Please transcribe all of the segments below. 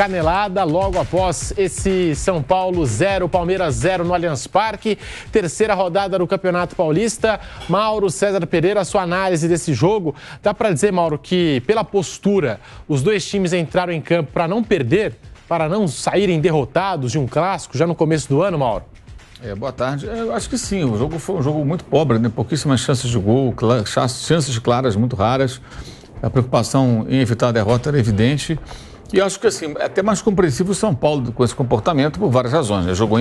Canelada, logo após esse São Paulo 0, Palmeiras 0 no Allianz Parque. Terceira rodada do Campeonato Paulista. Mauro César Pereira, sua análise desse jogo. Dá para dizer, Mauro, que pela postura, os dois times entraram em campo para não perder, para não saírem derrotados de um clássico já no começo do ano, Mauro? Boa tarde. Eu acho que sim, o jogo foi um jogo muito pobre, né? Pouquíssimas chances de gol, chances claras muito raras. A preocupação em evitar a derrota era evidente. E acho que assim, é até mais compreensível o São Paulo com esse comportamento por várias razões, né? Jogou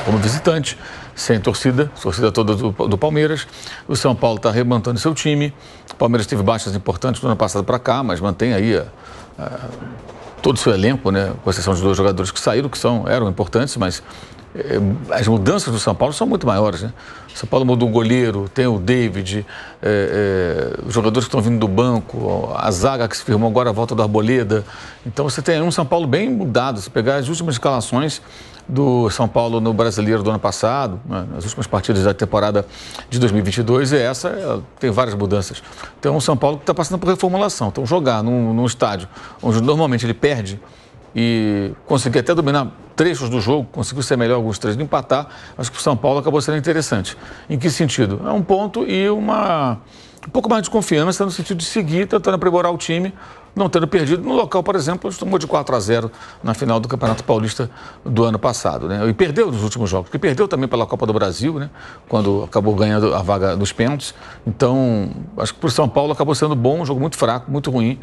como visitante, sem torcida toda do Palmeiras. O São Paulo está arrebentando seu time. O Palmeiras teve baixas importantes no ano passado para cá, mas mantém aí todo o seu elenco, né? Com exceção de 2 jogadores que saíram, que eram importantes, mas as mudanças do São Paulo são muito maiores, né? O São Paulo mudou o goleiro, tem o David, os jogadores que estão vindo do banco, a zaga que se firmou agora, a volta do Arboleda. Então você tem um São Paulo bem mudado. Se pegar as últimas escalações do São Paulo no Brasileiro do ano passado, né, as últimas partidas da temporada de 2022, tem várias mudanças. Então o São Paulo está passando por reformulação. Então jogar num estádio onde normalmente ele perde e conseguir até dominar trechos do jogo, conseguiu ser melhor alguns trechos, empatar, acho que o São Paulo acabou sendo interessante. Em que sentido? É um ponto e um pouco mais de confiança no sentido de seguir, tentando aprimorar o time, não tendo perdido no local, por exemplo, tomou de 4-0 na final do Campeonato Paulista do ano passado, né? E perdeu nos últimos jogos, porque perdeu também pela Copa do Brasil, né? Quando acabou ganhando a vaga dos pênaltis. Então, acho que para o São Paulo acabou sendo bom, um jogo muito fraco, muito ruim.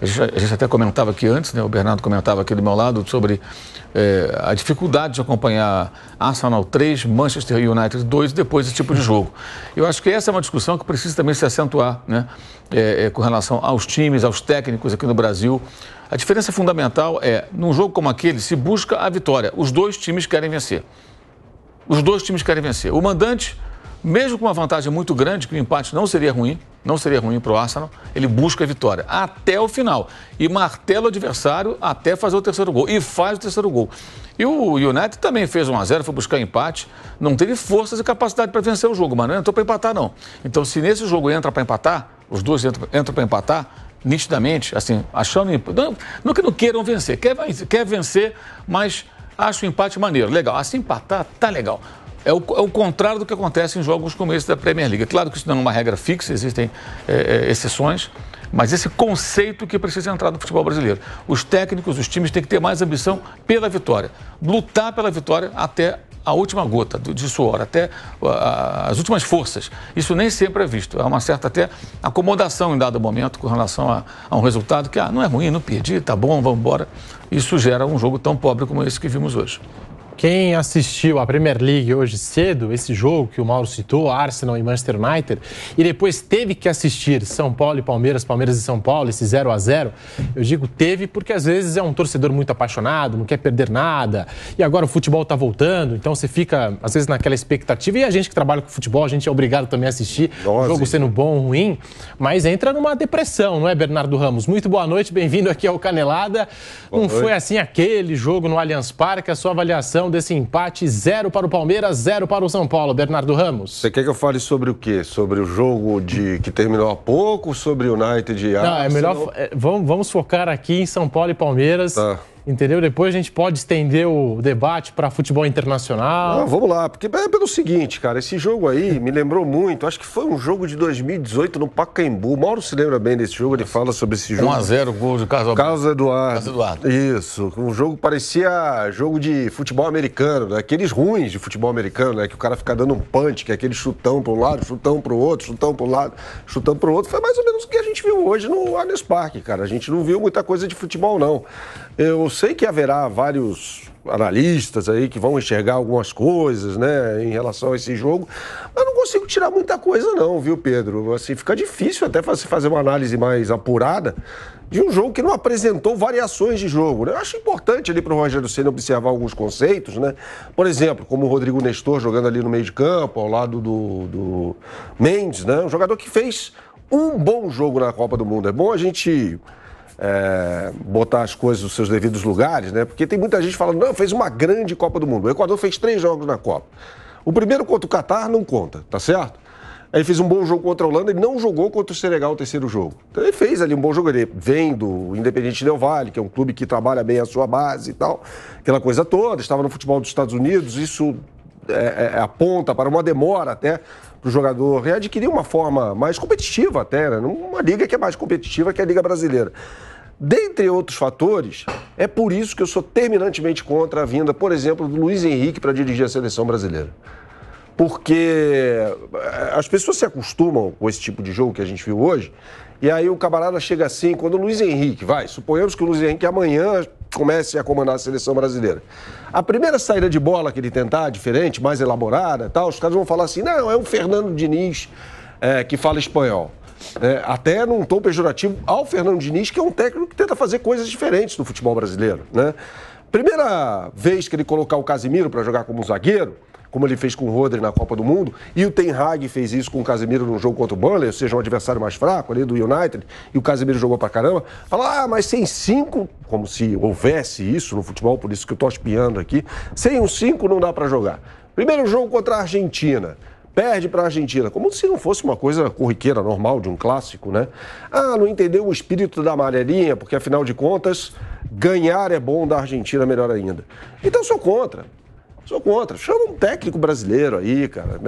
A gente até comentava aqui antes, né? O Bernardo comentava aqui do meu lado sobre a dificuldade de acompanhar Arsenal 3, Manchester United 2 e depois esse tipo de jogo. Eu acho que essa é uma discussão que precisa também se acentuar, né? Com relação aos times, aos técnicos aqui no Brasil. A diferença fundamental num jogo como aquele, se busca a vitória. Os dois times querem vencer. Os dois times querem vencer. O mandante, mesmo com uma vantagem muito grande, que o empate não seria ruim para o Arsenal, ele busca a vitória até o final e martela o adversário até fazer o terceiro gol, e faz o terceiro gol. E o United também fez 1-0, foi buscar empate, não teve forças e capacidade para vencer o jogo, mas não entrou para empatar não. Então se nesse jogo entra para empatar, os dois entram para empatar, nitidamente, assim, achando... Não que não queiram vencer, quer vencer, mas acha o empate maneiro, legal, assim empatar, tá legal. É o contrário do que acontece em jogos como esse da Premier League. É claro que isso não é uma regra fixa, existem exceções, mas esse conceito que precisa entrar no futebol brasileiro. Os técnicos, os times têm que ter mais ambição pela vitória, lutar pela vitória até a última gota de suor, até as últimas forças. Isso nem sempre é visto. Há uma certa até acomodação em dado momento com relação a um resultado que não é ruim, não perdi, tá bom, vamos embora. Isso gera um jogo tão pobre como esse que vimos hoje. Quem assistiu a Premier League hoje cedo, esse jogo que o Mauro citou, Arsenal e Manchester United, e depois teve que assistir São Paulo e Palmeiras, Palmeiras e São Paulo, esse 0-0, eu digo teve porque às vezes é um torcedor muito apaixonado, não quer perder nada, e agora o futebol está voltando, então você fica às vezes naquela expectativa, e a gente que trabalha com futebol, a gente é obrigado também a assistir, o jogo sendo bom ou ruim, mas entra numa depressão, não é, Bernardo Ramos? Muito boa noite, bem-vindo aqui ao Canelada. Não foi assim aquele jogo no Allianz Parque, a sua avaliação desse empate, 0 para o Palmeiras, 0 para o São Paulo, Bernardo Ramos. Você quer que eu fale sobre o quê? Sobre o jogo que terminou há pouco, sobre o United e Arsenal? Não, é melhor, vamos focar aqui em São Paulo e Palmeiras. Tá. Entendeu? Depois a gente pode estender o debate para futebol internacional. Não, vamos lá, porque é pelo seguinte, cara, esse jogo aí me lembrou muito, acho que foi um jogo de 2018 no Pacaembu. O Mauro se lembra bem desse jogo, ele fala sobre esse jogo. 1-0, gol de Carlos Eduardo. Isso, um jogo parecia jogo de futebol americano, né? Aqueles ruins de futebol americano, né? Que o cara fica dando um punch, que é aquele chutão para um lado, chutão para o outro, chutão para um lado, chutão para o outro. Foi mais ou menos o que a gente viu hoje no Allianz Parque, cara. A gente não viu muita coisa de futebol, não. Eu sei que haverá vários analistas aí que vão enxergar algumas coisas, né, em relação a esse jogo, mas não consigo tirar muita coisa não, viu, Pedro? Assim, fica difícil até fazer uma análise mais apurada de um jogo que não apresentou variações de jogo, né? Eu acho importante ali para o Rogério Ceni observar alguns conceitos, né? Por exemplo, como o Rodrigo Nestor jogando ali no meio de campo, ao lado do Mendes, né? Um jogador que fez um bom jogo na Copa do Mundo. É bom a gente... botar as coisas nos seus devidos lugares, né? Porque tem muita gente falando, não, fez uma grande Copa do Mundo. O Equador fez 3 jogos na Copa. O primeiro contra o Catar não conta, tá certo? Aí ele fez um bom jogo contra a Holanda, ele não jogou contra o Senegal o terceiro jogo. Então ele fez ali um bom jogo, ele vem do Independiente Del Valle, que é um clube que trabalha bem a sua base e tal, aquela coisa toda, estava no futebol dos Estados Unidos, isso aponta para uma demora até para o jogador readquirir uma forma mais competitiva até, né? Uma liga que é mais competitiva que a Liga Brasileira. Dentre outros fatores, é por isso que eu sou terminantemente contra a vinda, por exemplo, do Luiz Henrique para dirigir a seleção brasileira. Porque as pessoas se acostumam com esse tipo de jogo que a gente viu hoje, e aí o camarada chega assim, quando o Luiz Henrique, suponhamos que o Luiz Henrique amanhã comece a comandar a seleção brasileira. A primeira saída de bola que ele tentar, diferente, mais elaborada, tal, os caras vão falar assim, não, é o Fernando Diniz que fala espanhol. Até num tom pejorativo ao Fernando Diniz, que é um técnico que tenta fazer coisas diferentes no futebol brasileiro, né? Primeira vez que ele colocar o Casemiro para jogar como zagueiro, como ele fez com o Rodri na Copa do Mundo, e o Ten Hag fez isso com o Casemiro no jogo contra o Burnley, ou seja, um adversário mais fraco ali do United, e o Casemiro jogou pra caramba. Fala, mas sem 5, como se houvesse isso no futebol, por isso que eu tô espiando aqui, sem um 5 não dá pra jogar. Primeiro jogo contra a Argentina, perde para a Argentina, como se não fosse uma coisa corriqueira, normal, de um clássico, né? Não entendeu o espírito da amarelinha, porque afinal de contas, ganhar é bom, da Argentina melhor ainda. Então sou contra. Chama um técnico brasileiro aí, cara.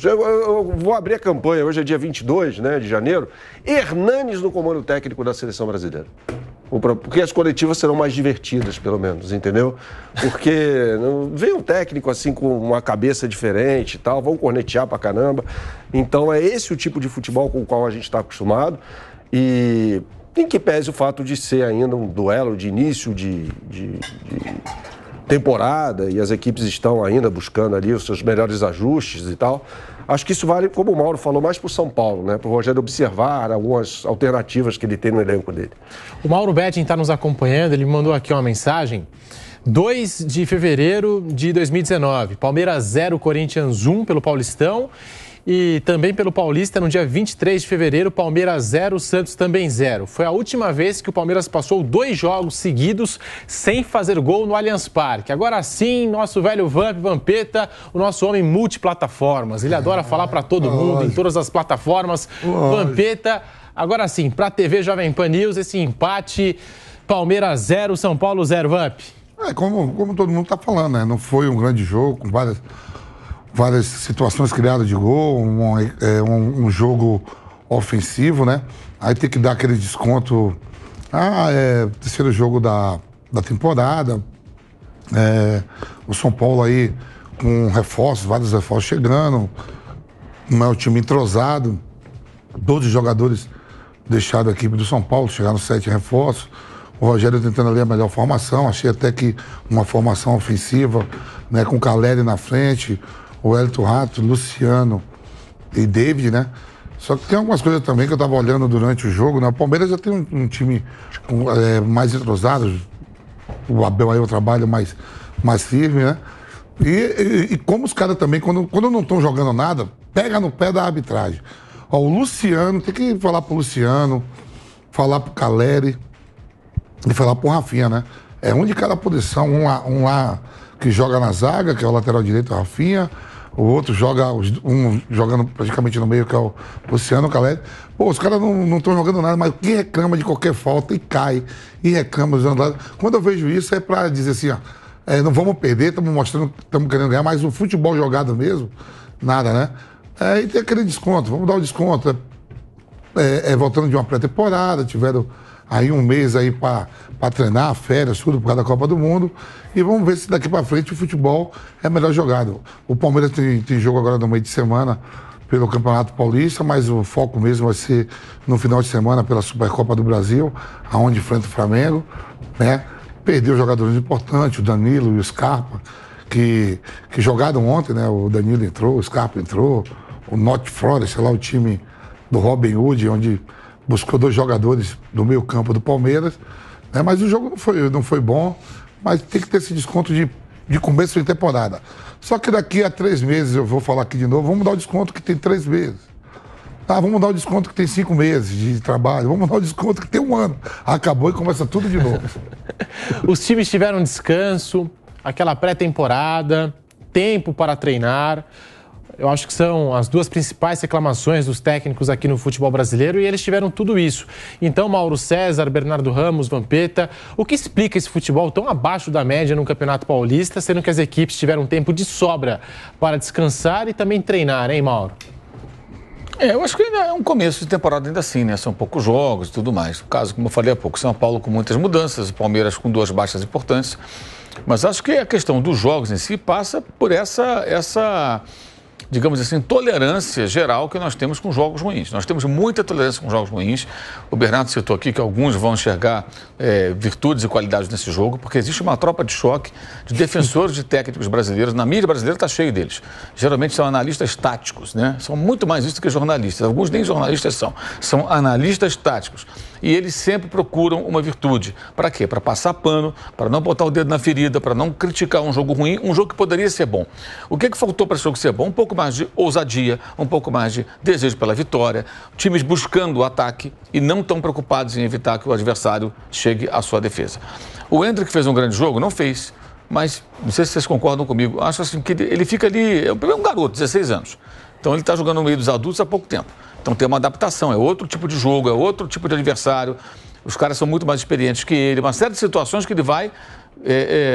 Eu vou abrir a campanha, hoje é dia 22, né, de janeiro. Hernanes no comando técnico da seleção brasileira. Porque as coletivas serão mais divertidas, pelo menos, entendeu? Porque vem um técnico assim com uma cabeça diferente e tal, vão cornetear pra caramba. Então é esse o tipo de futebol com o qual a gente está acostumado. E em que pese o fato de ser ainda um duelo de início de temporada, e as equipes estão ainda buscando ali os seus melhores ajustes e tal. Acho que isso vale, como o Mauro falou, mais para o São Paulo, né? Para o Rogério observar algumas alternativas que ele tem no elenco dele. O Mauro Betting está nos acompanhando, ele me mandou aqui uma mensagem. 2 de fevereiro de 2019, Palmeiras 0, Corinthians 1 pelo Paulistão. E também pelo Paulista, no dia 23 de fevereiro, Palmeiras 0, Santos também 0. Foi a última vez que o Palmeiras passou 2 jogos seguidos sem fazer gol no Allianz Parque. Agora sim, nosso velho Vampeta, o nosso homem multiplataformas. Ele adora falar para todo mundo, em todas as plataformas. Vampeta, agora sim, para a TV Jovem Pan News, esse empate, Palmeiras 0, São Paulo 0, Vamp. Como todo mundo está falando, né? Não foi um grande jogo, com várias situações criadas de gol, um jogo ofensivo, né? Aí tem que dar aquele desconto. Terceiro jogo da temporada. O São Paulo aí com reforços, vários reforços chegando. Não é um time entrosado. 12 jogadores deixaram a equipe do São Paulo, chegaram 7 reforços. O Rogério tentando ali a melhor formação. Achei até que uma formação ofensiva, né, com o Caleri na frente, o Hélito Rato, Luciano e David, né? Só que tem algumas coisas também que eu estava olhando durante o jogo, né? O Palmeiras já tem um time mais entrosado, o Abel aí é um trabalho mais firme, né? E como os caras também, quando não estão jogando nada, pega no pé da arbitragem. O Luciano, tem que falar pro Luciano, falar pro Caleri e falar pro Rafinha, né? É um de cada posição, um lá que joga na zaga, que é o lateral direito, o Rafinha. O outro jogando praticamente no meio, que é o Luciano, o Caleri. Pô, os caras não estão jogando nada, mas quem reclama de qualquer falta e cai, e reclama dos lados. Quando eu vejo isso, é pra dizer assim, não vamos perder, estamos mostrando que estamos querendo ganhar, mas o futebol jogado mesmo, nada, né? E tem aquele desconto, vamos dar o desconto. Voltando de uma pré-temporada, tiveram aí um mês aí para treinar, férias, tudo por causa da Copa do Mundo. E vamos ver se daqui para frente o futebol é melhor jogado. O Palmeiras tem jogo agora no meio de semana pelo Campeonato Paulista, mas o foco mesmo vai ser no final de semana pela Supercopa do Brasil, aonde enfrenta o Flamengo, né? Perdeu jogadores importantes, o Danilo e o Scarpa, que jogaram ontem, né? O Danilo entrou, o Scarpa entrou, o Norte Flores, sei lá, o time do Robin Hood, onde buscou 2 jogadores do meio campo do Palmeiras, né? Mas o jogo não foi bom, mas tem que ter esse desconto de começo de temporada. Só que daqui a 3 meses, eu vou falar aqui de novo, vamos dar o desconto que tem 3 meses. Vamos dar o desconto que tem 5 meses de trabalho, vamos dar o desconto que tem 1 ano. Acabou e começa tudo de novo. Os times tiveram descanso, aquela pré-temporada, tempo para treinar. eu acho que são as duas principais reclamações dos técnicos aqui no futebol brasileiro e eles tiveram tudo isso. Então, Mauro César, Bernardo Ramos, Vampeta, o que explica esse futebol tão abaixo da média no Campeonato Paulista, sendo que as equipes tiveram tempo de sobra para descansar e também treinar, hein, Mauro? Eu acho que ainda é um começo de temporada ainda assim, né? São poucos jogos e tudo mais. No caso, como eu falei há pouco, São Paulo com muitas mudanças, Palmeiras com 2 baixas importantes. Mas acho que a questão dos jogos em si passa por essa digamos assim, tolerância geral que nós temos com jogos ruins. Nós temos muita tolerância com jogos ruins. O Bernardo citou aqui que alguns vão enxergar virtudes e qualidades nesse jogo, porque existe uma tropa de choque de defensores de técnicos brasileiros. Na mídia brasileira está cheio deles. Geralmente são analistas táticos, né? São muito mais isso do que jornalistas. Alguns nem jornalistas são analistas táticos. E eles sempre procuram uma virtude. Para quê? Para passar pano, para não botar o dedo na ferida, para não criticar um jogo ruim, um jogo que poderia ser bom. O que faltou para esse jogo ser bom? Um pouco mais de ousadia, um pouco mais de desejo pela vitória, times buscando o ataque e não tão preocupados em evitar que o adversário chegue à sua defesa. O Endrick fez um grande jogo? Não fez, mas não sei se vocês concordam comigo, acho assim que ele fica ali, é um garoto, 16 anos, então ele está jogando no meio dos adultos há pouco tempo, então tem uma adaptação, é outro tipo de jogo, é outro tipo de adversário, os caras são muito mais experientes que ele, uma série de situações que ele vai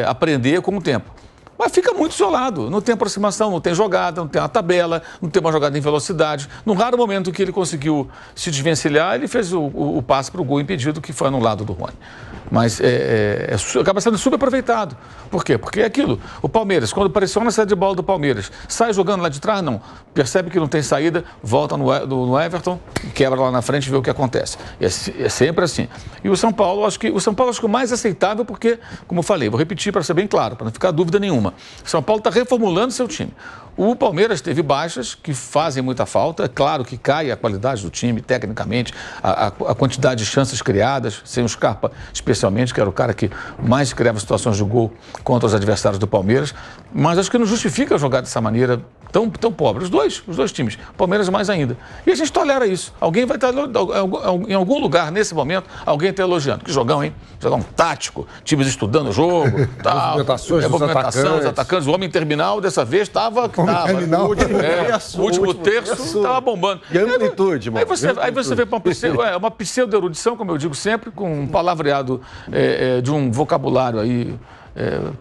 aprender com o tempo. Mas fica muito isolado, não tem aproximação, não tem jogada, não tem uma tabela, não tem uma jogada em velocidade. Num raro momento que ele conseguiu se desvencilhar, ele fez o passe para o gol impedido, que foi anulado do Rony. Mas acaba sendo subaproveitado. Por quê? Porque é aquilo. O Palmeiras, quando pressiona a saída de bola do Palmeiras, sai jogando lá de trás, não. Percebe que não tem saída, volta no Everton, quebra lá na frente e vê o que acontece. É sempre assim. E o São Paulo, acho que o mais aceitável, porque, como eu falei, vou repetir para ser bem claro, para não ficar dúvida nenhuma. O São Paulo está reformulando seu time. O Palmeiras teve baixas que fazem muita falta. É claro que cai a qualidade do time, tecnicamente, a quantidade de chances criadas, sem o Scarpa especialmente, que era o cara que mais criava situações de gol contra os adversários do Palmeiras. Mas acho que não justifica jogar dessa maneira tão pobre. Os dois times, Palmeiras mais ainda. E a gente tolera isso. Alguém vai estar, em algum lugar, nesse momento, alguém está elogiando. Que jogão, hein? Jogão tático, times estudando o jogo, tal. Movimentação, os atacantes. O homem terminal, dessa vez, estava... O último terço estava bombando. E amplitude, mano. Aí você vê uma pseudo-erudição, como eu digo sempre, com um palavreado de um vocabulário aí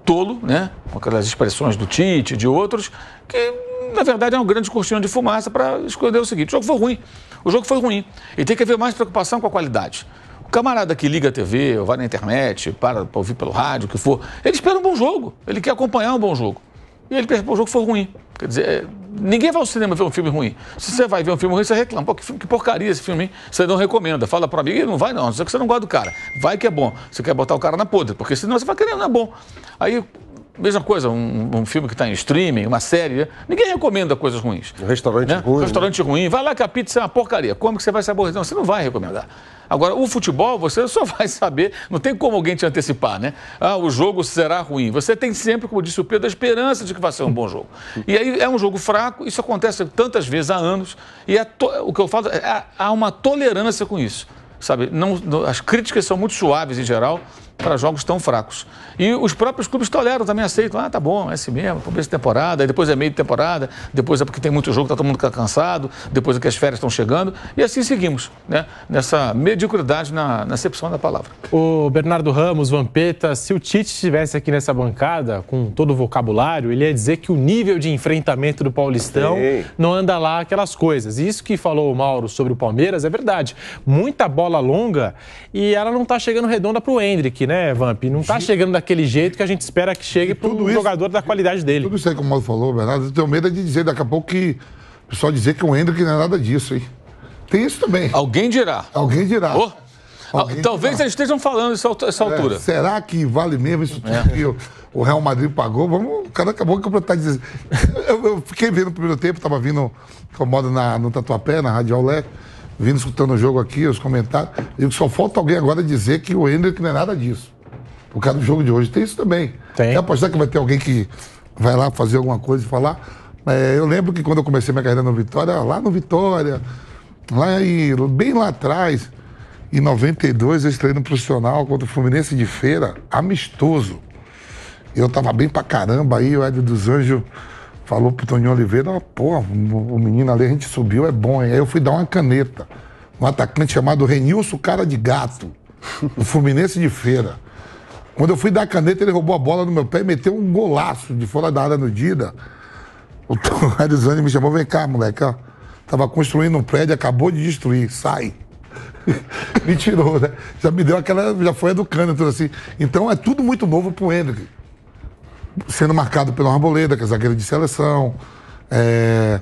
tolo, né? Com aquelas expressões do Tite, de outros, que na verdade é um grande cortina de fumaça para esconder o seguinte: o jogo foi ruim. E tem que haver mais preocupação com a qualidade. O camarada que liga a TV, ou vai na internet, para ouvir pelo rádio, o que for, ele espera um bom jogo, ele quer acompanhar um bom jogo. E ele percebeu que o jogo foi ruim. Quer dizer, ninguém vai ao cinema ver um filme ruim. Se você vai ver um filme ruim, você reclama. Pô, que porcaria esse filme, hein? Você não recomenda. Fala para amigo, não vai não, só que você não gosta do cara. Vai que é bom. Você quer botar o cara na podre, porque senão você vai querer, não é bom. Aí, mesma coisa, um filme que está em streaming, uma série, ninguém recomenda coisas ruins. Um restaurante ruim. Restaurante ruim. Vai lá que a pizza é uma porcaria. Como que você vai se aborrecer? Não, você não vai recomendar. Agora, o futebol, você só vai saber, não tem como alguém te antecipar, né? O jogo será ruim. Você tem sempre, como disse o Pedro, a esperança de que vai ser um bom jogo. E aí é um jogo fraco, isso acontece tantas vezes há anos, e o que eu falo, há uma tolerância com isso, sabe? As críticas são muito suaves em geral para jogos tão fracos. E os próprios clubes toleram, também aceitam. Tá bom, é assim mesmo, começo de temporada, aí depois é meio de temporada, depois é porque tem muito jogo, tá todo mundo cansado, depois é que as férias estão chegando, e assim seguimos, né? Nessa mediocridade na acepção da palavra. O Bernardo Ramos, Vampeta, se o Tite estivesse aqui nessa bancada, com todo o vocabulário, ele ia dizer que o nível de enfrentamento do Paulistão não anda lá aquelas coisas. E isso que falou o Mauro sobre o Palmeiras é verdade. Muita bola longa e ela não tá chegando redonda pro Endrick, né, Vamp? Não tá chegando daquele jeito que a gente espera que chegue para um jogador da qualidade dele. Tudo isso aí, como o Mauro falou, Bernardo, eu tenho medo de dizer daqui a pouco que o pessoal dizer que o Endrick não é nada disso, hein? Tem isso também. Alguém dirá. Alguém dirá. Talvez eles estejam falando essa altura. Será que vale mesmo isso tudo que o Real Madrid pagou? O cara acabou de completar dizendo. Eu fiquei vendo no primeiro tempo, estava vindo com moda no Tatuapé, na Rádio Aulé, vindo escutando o jogo aqui, os comentários. E só falta alguém agora dizer que o Endrick não é nada disso. Por causa do jogo de hoje. Tem isso também. Tem. É apostar que vai ter alguém que vai lá fazer alguma coisa e falar. Eu lembro que quando eu comecei minha carreira no Vitória, bem lá atrás, em 92, eu estreiei no profissional contra o Fluminense de Feira, amistoso. Eu tava bem pra caramba aí, o Hélio dos Anjos falou pro Toninho Oliveira, pô, o menino ali, a gente subiu, é bom, hein? Aí eu fui dar uma caneta. Um atacante chamado Renilson Cara de Gato, do Fluminense de Feira. Quando eu fui dar a caneta, ele roubou a bola no meu pé e meteu um golaço de fora da área no Dida. O Arizane me chamou, vem cá, moleque, ó. Tava construindo um prédio, acabou de destruir, sai. Me tirou, né? Já me deu aquela, já foi educando, tudo assim. Então é tudo muito novo pro Hendrick. Sendo marcado pelo Arboleda, que é zagueiro de seleção. É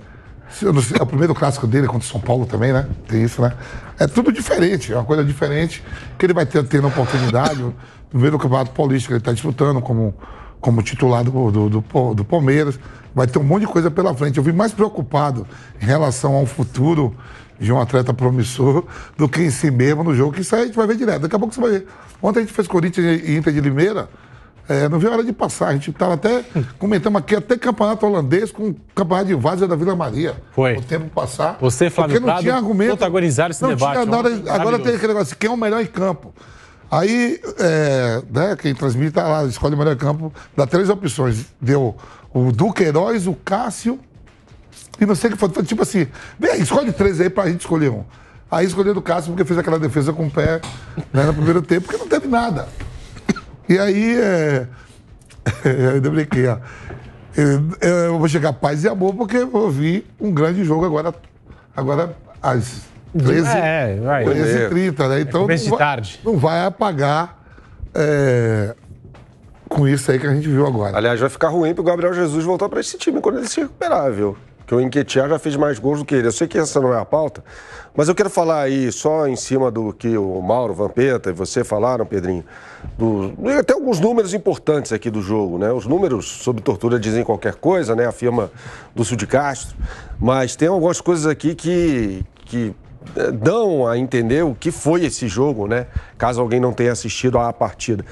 o primeiro clássico dele contra o São Paulo também, né? Tem isso, né? É tudo diferente, é uma coisa diferente que ele vai tendo oportunidade. O primeiro campeonato paulista que ele está disputando como titular do Palmeiras. Vai ter um monte de coisa pela frente. Eu vim mais preocupado em relação ao futuro de um atleta promissor do que em si mesmo no jogo, que isso aí a gente vai ver direto. Daqui a pouco você vai ver. Ontem a gente fez Corinthians e Inter de Limeira. Não viu a hora de passar. A gente estava até comentando aqui, até campeonato holandês com campeonato de Várzea da Vila Maria. Foi. O tempo passar. Você, Flávio Prado, não tinha argumento. Protagonizaram esse debate. Agora tem aquele negócio, quem é o melhor em campo? Aí, né, quem transmite tá lá, escolhe o melhor em campo, dá 3 opções. Deu o Duqueiroz, o Cássio e não sei o que foi. Tipo assim, vem aí, escolhe 3 aí pra gente escolher um. Aí escolheu o Cássio porque fez aquela defesa com o pé, né, no primeiro tempo, porque não teve nada. E aí, eu ainda brinquei, ó. Eu vou chegar paz e amor porque eu vi um grande jogo agora às 13h30, né? Então não vai apagar com isso aí que a gente viu agora. Aliás, vai ficar ruim pro Gabriel Jesus voltar para esse time quando ele se recuperar, viu? Porque o Nketiah já fez mais gols do que ele. Eu sei que essa não é a pauta, mas eu quero falar aí só em cima do que o Mauro, Vampeta e você falaram, Pedrinho, até alguns números importantes aqui do jogo, né? Os números sobre tortura dizem qualquer coisa, né? Afirma Lúcio de Castro, mas tem algumas coisas aqui que dão a entender o que foi esse jogo, né? Caso alguém não tenha assistido à partida.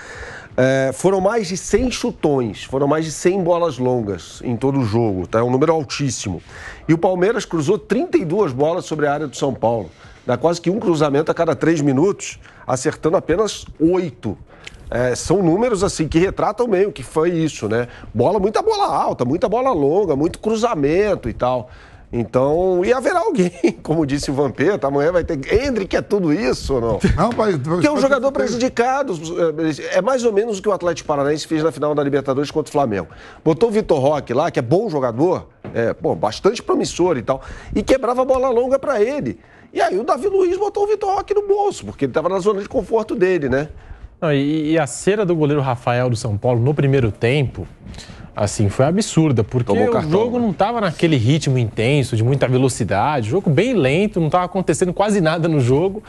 Foram mais de 100 chutões, foram mais de 100 bolas longas em todo o jogo, tá? É um número altíssimo. E o Palmeiras cruzou 32 bolas sobre a área do São Paulo. Dá quase que um cruzamento a cada 3 minutos, acertando apenas 8. São números assim que retratam bem o que foi isso, né? Muita bola alta, muita bola longa, muito cruzamento e tal. Então, e haverá alguém, como disse o Vampeta, amanhã vai ter... Hendrick é tudo isso ou não? Não, pai, que é um jogador prejudicado. É mais ou menos o que o Atlético Paranaense fez na final da Libertadores contra o Flamengo. Botou o Vitor Roque lá, que é bom jogador, bastante promissor e tal, e quebrava a bola longa pra ele. E aí o Davi Luiz botou o Vitor Roque no bolso, porque ele estava na zona de conforto dele, né? Não, e a cera do goleiro Rafael do São Paulo no primeiro tempo, assim, foi absurda, porque o jogo não estava naquele ritmo intenso, de muita velocidade, jogo bem lento, não estava acontecendo quase nada no jogo,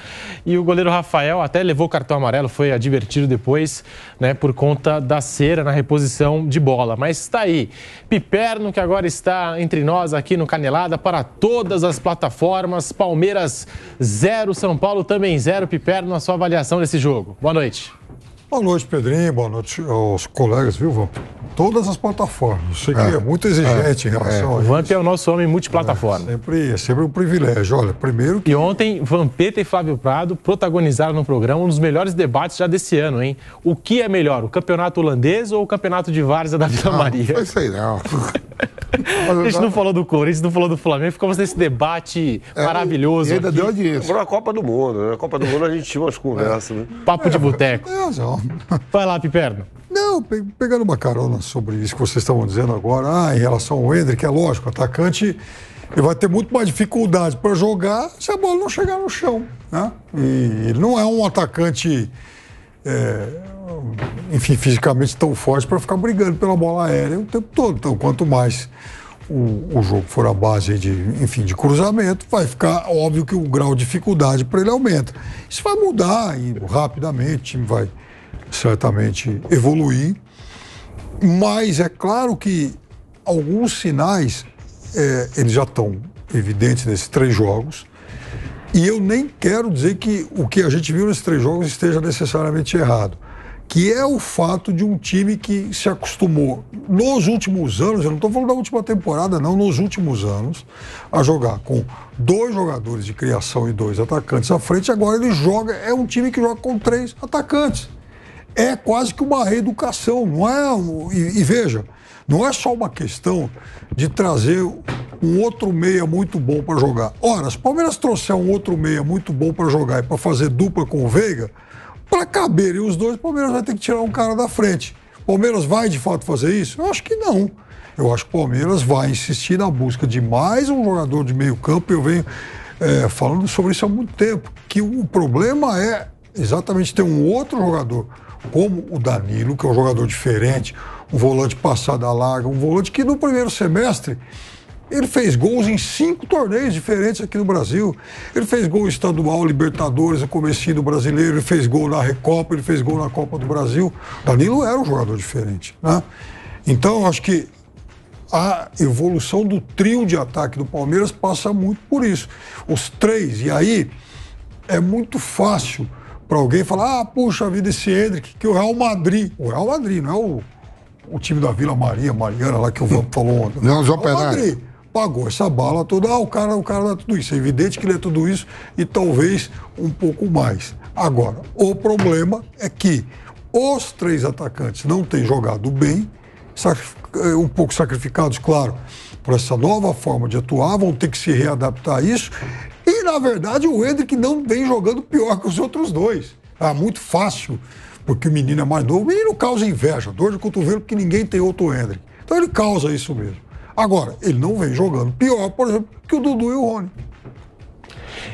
e o goleiro Rafael até levou o cartão amarelo, foi advertido depois, né, por conta da cera na reposição de bola. Mas está aí, Piperno, que agora está entre nós aqui no Canelada, para todas as plataformas, Palmeiras 0, São Paulo também 0, Piperno, a sua avaliação desse jogo. Boa noite. Boa noite, Pedrinho. Boa noite aos colegas, viu, Vamp? Todas as plataformas. Eu sei que é muito exigente em relação a isso. O Vamp é o nosso homem multiplataforma. É sempre um privilégio. Olha, primeiro que... E ontem, Vampeta e Flávio Prado protagonizaram no programa um dos melhores debates já desse ano, hein? O que é melhor, o campeonato holandês ou o campeonato de Várzea da Vila Maria? Não foi isso aí, não. A gente não falou do Corinthians, não falou do Flamengo, ficamos nesse debate maravilhoso. E ainda deu audiência. Foi a Copa do Mundo, né? Na Copa do Mundo a gente tinha umas conversas, né? Papo de boteco. Vai lá, Piperno. Não, pegando uma carona sobre isso que vocês estavam dizendo agora, em relação ao Hendrick, é lógico, o atacante ele vai ter muito mais dificuldade para jogar se a bola não chegar no chão, né? E ele não é um atacante, enfim, fisicamente tão forte para ficar brigando pela bola aérea o tempo todo. Então, quanto mais o jogo for a base de cruzamento, vai ficar óbvio que o grau de dificuldade para ele aumenta. Isso vai mudar rapidamente, o time vai certamente evoluir, mas é claro que alguns sinais eles já estão evidentes nesses 3 jogos, e eu nem quero dizer que o que a gente viu nesses 3 jogos esteja necessariamente errado, que é o fato de um time que se acostumou nos últimos anos, eu não estou falando da última temporada não, nos últimos anos, a jogar com 2 jogadores de criação e 2 atacantes à frente. Agora ele joga, é um time que joga com 3 atacantes. é quase que uma reeducação, não é? E veja, não é só uma questão de trazer um outro meia muito bom para jogar. Ora, se o Palmeiras trouxer um outro meia muito bom para jogar e para fazer dupla com o Veiga, para caberem os dois, o Palmeiras vai ter que tirar um cara da frente. O Palmeiras vai de fato fazer isso? Eu acho que não. Eu acho que o Palmeiras vai insistir na busca de mais um jogador de meio campo. Eu venho falando sobre isso há muito tempo, que o problema é exatamente ter um outro jogador, como o Danilo, que é um jogador diferente, um volante passada larga, um volante que no primeiro semestre ele fez gols em 5 torneios diferentes aqui no Brasil. Ele fez gol estadual, Libertadores, no comecinho do Brasileiro, ele fez gol na Recopa, ele fez gol na Copa do Brasil. Danilo era um jogador diferente, né? Então, eu acho que a evolução do trio de ataque do Palmeiras passa muito por isso. Os 3, e aí é muito fácil para alguém falar, puxa vida, esse Endrick, que o Real Madrid, não é o time da Vila Mariana, lá que o Vamp falou ontem. Não, o João Madrid pagou essa bala toda, o cara dá tudo isso. É evidente que ele é tudo isso e talvez um pouco mais. Agora, o problema é que os 3 atacantes não têm jogado bem, um pouco sacrificados, claro, por essa nova forma de atuar, vão ter que se readaptar a isso. E, na verdade, o Endrick não vem jogando pior que os outros 2. É muito fácil, porque o menino é mais novo. O menino causa inveja, dor de cotovelo, porque ninguém tem outro Endrick. Então ele causa isso mesmo. Agora, ele não vem jogando pior, por exemplo, que o Dudu e o Rony.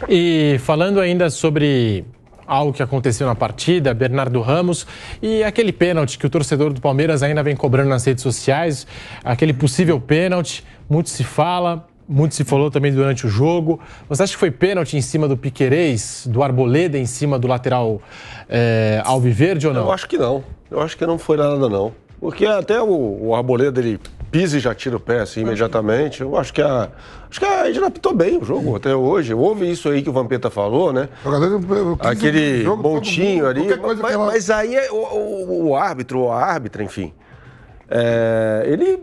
E falando ainda sobre algo que aconteceu na partida, Bernardo Ramos, e aquele pênalti que o torcedor do Palmeiras ainda vem cobrando nas redes sociais, aquele possível pênalti, muito se fala, muito se falou também durante o jogo. Você acha que foi pênalti em cima do Piquerez, do Arboleda em cima do lateral alviverde ou não? Eu acho que não. Eu acho que não foi nada, não. Porque até o Arboleda, ele pisa e já tira o pé assim imediatamente. Eu acho que a gente apitou bem o jogo até hoje. Houve isso aí que o Vampeta falou, né? Aquele montinho ali. Mas aí o árbitro ou a árbitra, enfim, ele,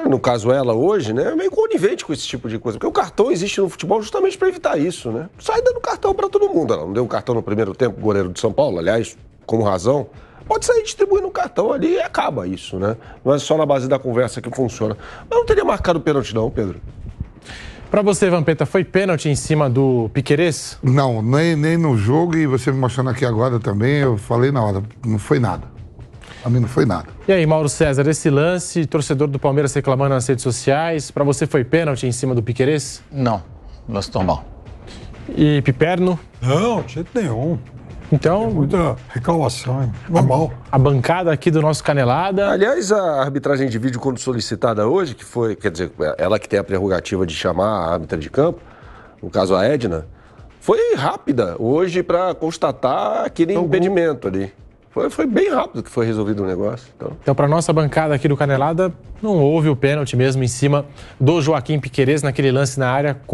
no caso ela hoje, né, é meio conivente com esse tipo de coisa. Porque o cartão existe no futebol justamente para evitar isso, né? Sai dando cartão para todo mundo. Ela não deu um cartão no primeiro tempo, o goleiro de São Paulo, aliás, com razão. Pode sair distribuindo o cartão ali e acaba isso, né? Não é só na base da conversa que funciona. Mas não teria marcado pênalti não, Pedro. Para você, Vampeta, foi pênalti em cima do Piquerez? Não, nem no jogo, e você me mostrando aqui agora também, eu falei na hora, não foi nada. A mim não foi nada. E aí, Mauro César, esse lance, torcedor do Palmeiras reclamando nas redes sociais, para você foi pênalti em cima do Piquerez? Não, lance normal. E Piperno? Não, de jeito nenhum. Então, muita reclamação, hein? Normal. A bancada aqui do nosso Canelada... Aliás, a arbitragem de vídeo, quando solicitada hoje, que foi, quer dizer, ela que tem a prerrogativa de chamar a árbitra de campo, no caso a Edna, foi rápida hoje para constatar aquele impedimento ali. Foi bem rápido que foi resolvido o negócio. Então, para nossa bancada aqui do Canelada, não houve o pênalti mesmo em cima do Joaquim Piquerez naquele lance na área